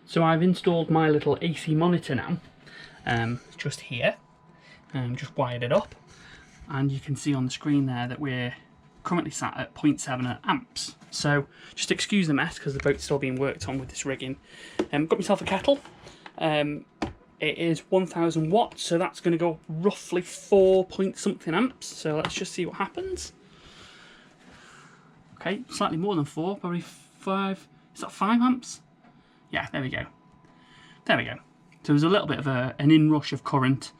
So I've installed my little AC monitor now, just here, just wired it up, and you can see on the screen there that we're currently sat at 0.7 amps. So just excuse the mess because the boat's still being worked on with this rigging. Got myself a kettle. It is 1000 watts, so that's going to go roughly 4 point something amps. So let's just see what happens. Okay, slightly more than 4, probably 5. Is that 5 amps? Yeah, there we go. There we go. So there's a little bit of an inrush of current,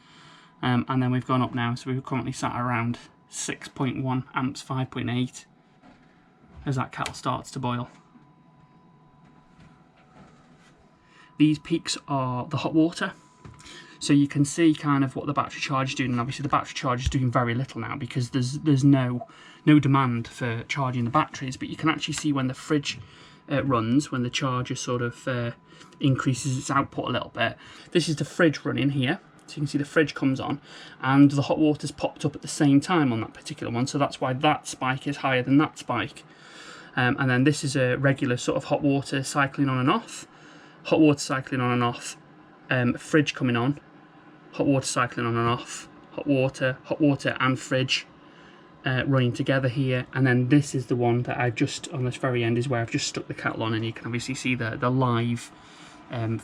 and then we've gone up now, so we're currently sat around 6.1 amps, 5.8, as that kettle starts to boil. These peaks are the hot water, so you can see kind of what the battery charge is doing, and obviously the battery charge is doing very little now because there's no demand for charging the batteries, but you can actually see when the fridge runs, when the charger sort of increases its output a little bit. This is the fridge running here, so you can see the fridge comes on and the hot water's popped up at the same time on that particular one, so that's why that spike is higher than that spike. And then this is a regular sort of hot water cycling on and off, hot water cycling on and off, fridge coming on, hot water cycling on and off, hot water and fridge running together here, and then this is the one that I've just, on this very end is where I've just stuck the kettle on, and you can obviously see the live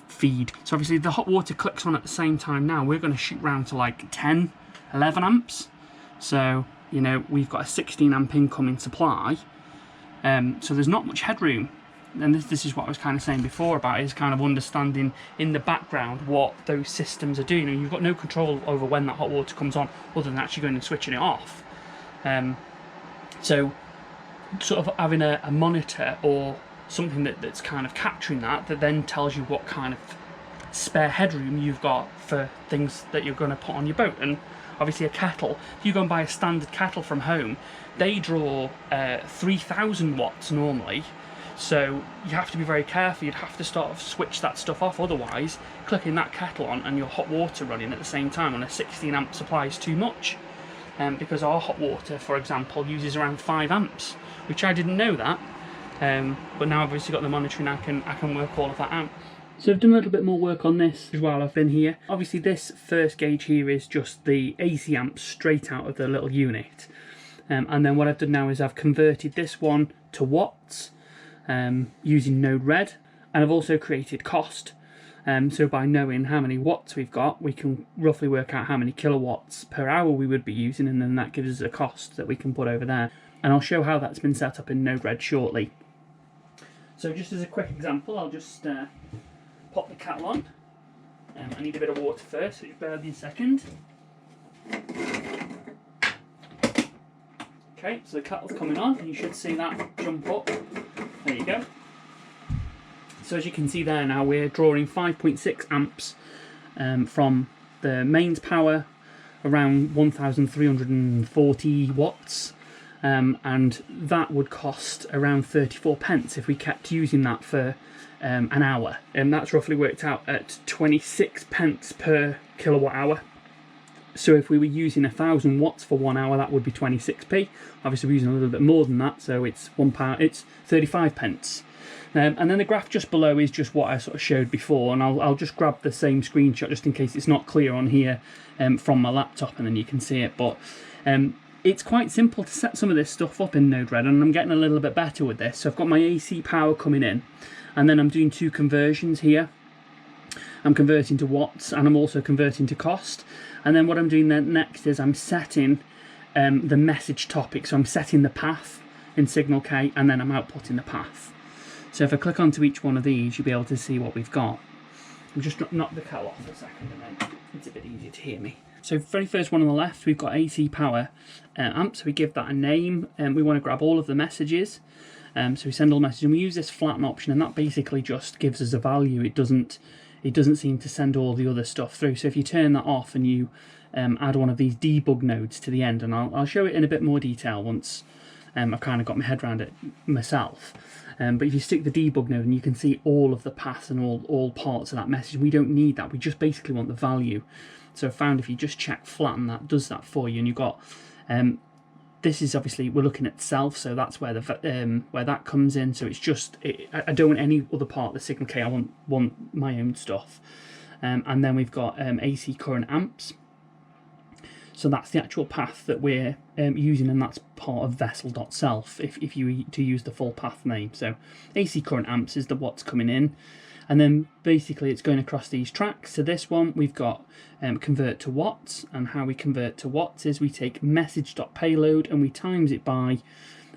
feed. So obviously the hot water clicks on at the same time now. We're going to shoot round to like 10, 11 amps. So, you know, we've got a 16 amp incoming supply. So there's not much headroom. And this is what I was kind of saying before about is kind of understanding in the background what those systems are doing. And you've got no control over when that hot water comes on other than actually going and switching it off. So sort of having a monitor or something that's kind of capturing that then tells you what kind of spare headroom you've got for things that you're going to put on your boat. And obviously a kettle, if you go and buy a standard kettle from home, they draw 3000 watts normally, so you have to be very careful. You'd have to switch that stuff off, otherwise clicking that kettle on and your hot water running at the same time on a 16 amp supply is too much. Because our hot water, for example, uses around 5 amps, which I didn't know that, but now I've obviously got the monitoring, I can work all of that out. So I've done a little bit more work on this while I've been here. Obviously this first gauge here is just the AC amps straight out of the little unit, and then what I've done now is I've converted this one to watts using Node Red, and I've also created cost. So by knowing how many watts we've got, we can roughly work out how many kilowatts per hour we would be using, and then that gives us a cost that we can put over there. And I'll show how that's been set up in Node Red shortly. So just as a quick example, I'll just pop the kettle on. I need a bit of water first, so just bear with me a second. Okay, so the kettle's coming on, and you should see that jump up. There you go. So as you can see there now, we're drawing 5.6 amps from the mains power, around 1340 watts, and that would cost around 34 pence if we kept using that for an hour, and that's roughly worked out at 26 pence per kilowatt hour. So if we were using 1000 watts for 1 hour, that would be 26p. Obviously we're using a little bit more than that, so it's £1, it's 35 pence. And then the graph just below is just what I sort of showed before, and I'll just grab the same screenshot just in case it's not clear on here from my laptop, and then you can see it. But it's quite simple to set some of this stuff up in Node Red, and I'm getting a little bit better with this. So I've got my AC power coming in, and then I'm doing 2 conversions here. I'm converting to watts, and I'm also converting to cost. And then what I'm doing then next is I'm setting the message topic. So I'm setting the path in Signal K, and then I'm outputting the path. So if I click onto each one of these, you'll be able to see what we've got. I'll just knock the kettle off for a second, and then it's a bit easier to hear me. So very first one on the left, we've got AC power amp, so we give that a name, and we want to grab all of the messages. So we send all the messages, and we use this flatten option, and that basically just gives us a value. It doesn't seem to send all the other stuff through. So if you turn that off and you add one of these debug nodes to the end, and I'll show it in a bit more detail once I've kind of got my head around it myself. But if you stick the debug node, and you can see all of the paths and all parts of that message, we don't need that. We just basically want the value. So I found if you just check flatten, that does that for you, and you've got this is obviously, we're looking at self, so that's where the where that comes in. So it's just, I don't want any other part of the signal K. I want my own stuff. And then we've got AC current amps. So that's the actual path that we're using, and that's part of vessel.self if you to use the full path name. So AC current amps is the what's coming in, and then basically it's going across these tracks. So this one we've got convert to watts, and how we convert to watts is we take message.payload and we times it by,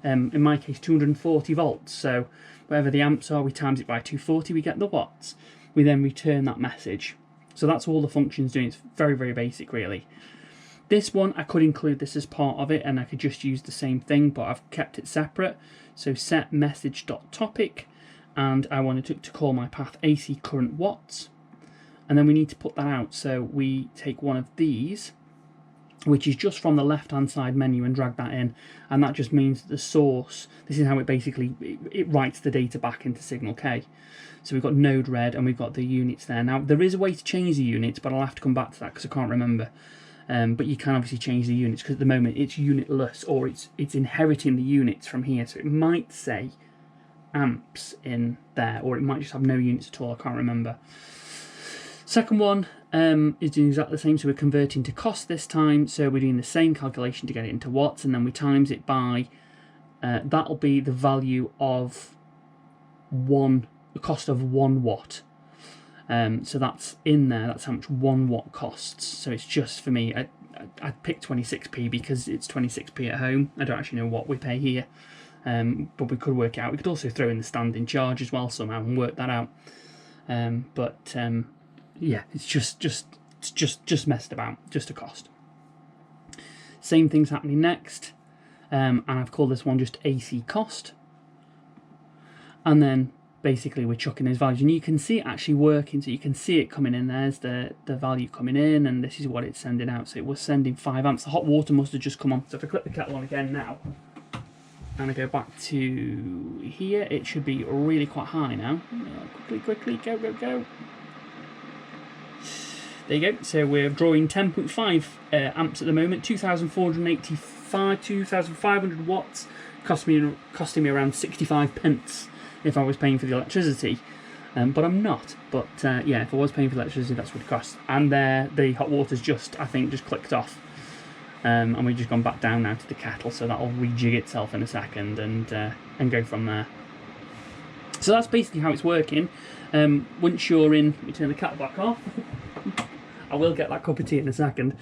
in my case, 240 volts. So wherever the amps are, we times it by 240, we get the watts. We then return that message. So that's all the functions doing. It's very, very basic, really. This one, I could include this as part of it, and I could just use the same thing, but I've kept it separate. So set message.topic, and I wanted to call my path AC current watts. And then we need to put that out. So we take one of these, which is just from the left-hand side menu, and drag that in. And that just means the source, this is how it basically, it writes the data back into signal K. So we've got node red, and we've got the units there. Now, there is a way to change the units, but I'll have to come back to that because I can't remember. But you can obviously change the units, because at the moment it's unitless, or it's inheriting the units from here. So it might say amps in there, or it might just have no units at all. I can't remember. Second one is doing exactly the same. So we're converting to cost this time. So we're doing the same calculation to get it into watts, and then we times it by, that'll be the value of the cost of 1 watt. So that's in there, that's how much 1 watt costs. So it's just, for me, I picked 26p because it's 26p at home. I don't actually know what we pay here, but we could work it out. We could also throw in the standing charge as well somehow and work that out. Yeah, it's just messed about, just a cost. Same thing's happening next, and I've called this one just AC cost. And then basically we're chucking those values, and you can see it actually working. So you can see it coming in. There's the value coming in, and this is what it's sending out. So it was sending 5 amps. The hot water must have just come on. So if I click the kettle on again now, and I go back to here, it should be really quite high now. Quickly, go. There you go. So we're drawing 10.5 amps at the moment, 2,485, 2,500 watts, costing me around 65 pence if I was paying for the electricity. But I'm not. But yeah, if I was paying for electricity, that's what it costs. And there, the hot water's I think, just clicked off. And we've just gone back down now to the kettle, so that'll rejig itself in a second and go from there. So that's basically how it's working. Once you're in, let me turn the kettle back off. I will get that cup of tea in a second.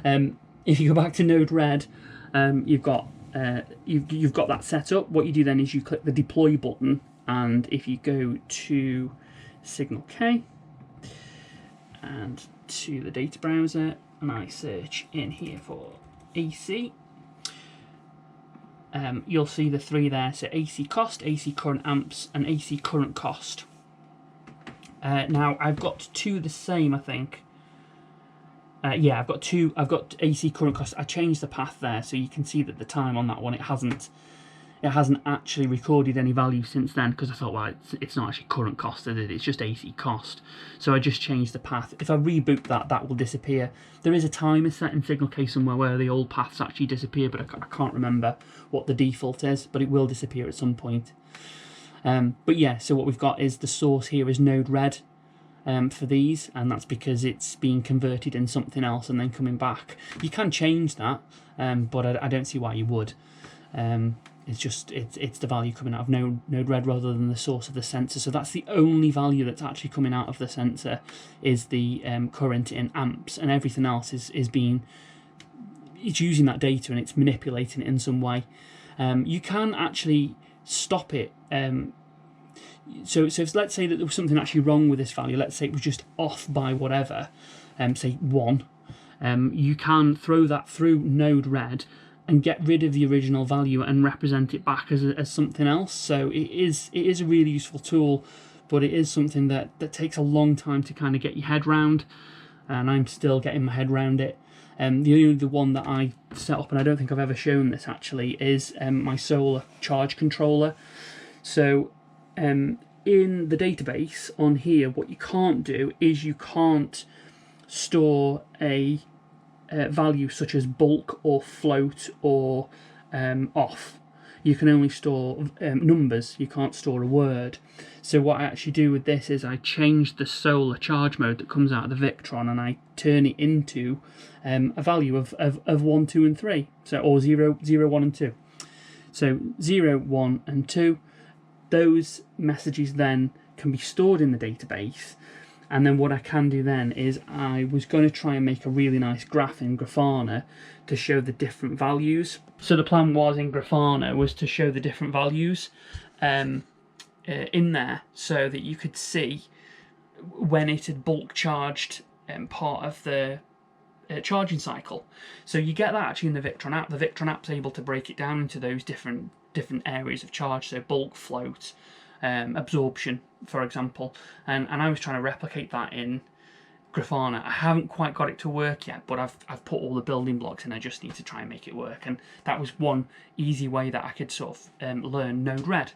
If you go back to Node Red, you've got that set up. What you do then is you click the deploy button, and if you go to Signal K and to the data browser, and I search in here for AC, you'll see the 3 there. So AC cost, AC current amps, and AC current cost. Now I've got 2 the same, I think. Yeah, I've got 2. I've got AC current cost. I changed the path there, so you can see that the time on that one, it hasn't actually recorded any value since then, because I thought, well, it's not actually current cost, is it? It's just AC cost. So I just changed the path. If I reboot that will disappear. There is a timer set in Signal K somewhere where the old paths actually disappear, but I can't remember what the default is, but it will disappear at some point. But yeah, so what we've got is the source here is Node Red. For these, and that's because it's being converted in something else and then coming back. You can change that, but I don't see why you would. It's the value coming out of Node Red rather than the source of the sensor. So that's the only value that's actually coming out of the sensor, is the current in amps, and everything else is it's using that data and it's manipulating it in some way. You can actually stop it. So let's say that there was something actually wrong with this value. Let's say it was just off by whatever, say 1. You can throw that through Node Red and get rid of the original value and represent it back as something else. So it is a really useful tool, but it is something that takes a long time to kind of get your head round, and I'm still getting my head around it. The one that I set up, and I don't think I've ever shown this actually, is my solar charge controller. So in the database on here, what you can't do is you can't store a value such as bulk or float or off. You can only store numbers, you can't store a word. So what I actually do with this is I change the solar charge mode that comes out of the Victron, and I turn it into a value of 1, 2 and 3, so, or 0, 0, 1 and 2. So 0, 1 and 2, those messages then can be stored in the database. And then what I can do then is I was going to try and make a really nice graph in Grafana to show the different values. So the plan was in Grafana was to show the different values in there, so that you could see when it had bulk charged part of the charging cycle. So you get that actually in the Victron app. The Victron app's able to break it down into those different areas of charge, so bulk, float, absorption, for example, and I was trying to replicate that in Grafana. I haven't quite got it to work yet, but I've put all the building blocks in. I just need to try and make it work, and that was one easy way that I could sort of learn Node-RED.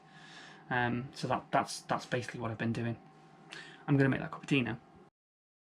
So that's basically what I've been doing. I'm going to make that cup of tea now.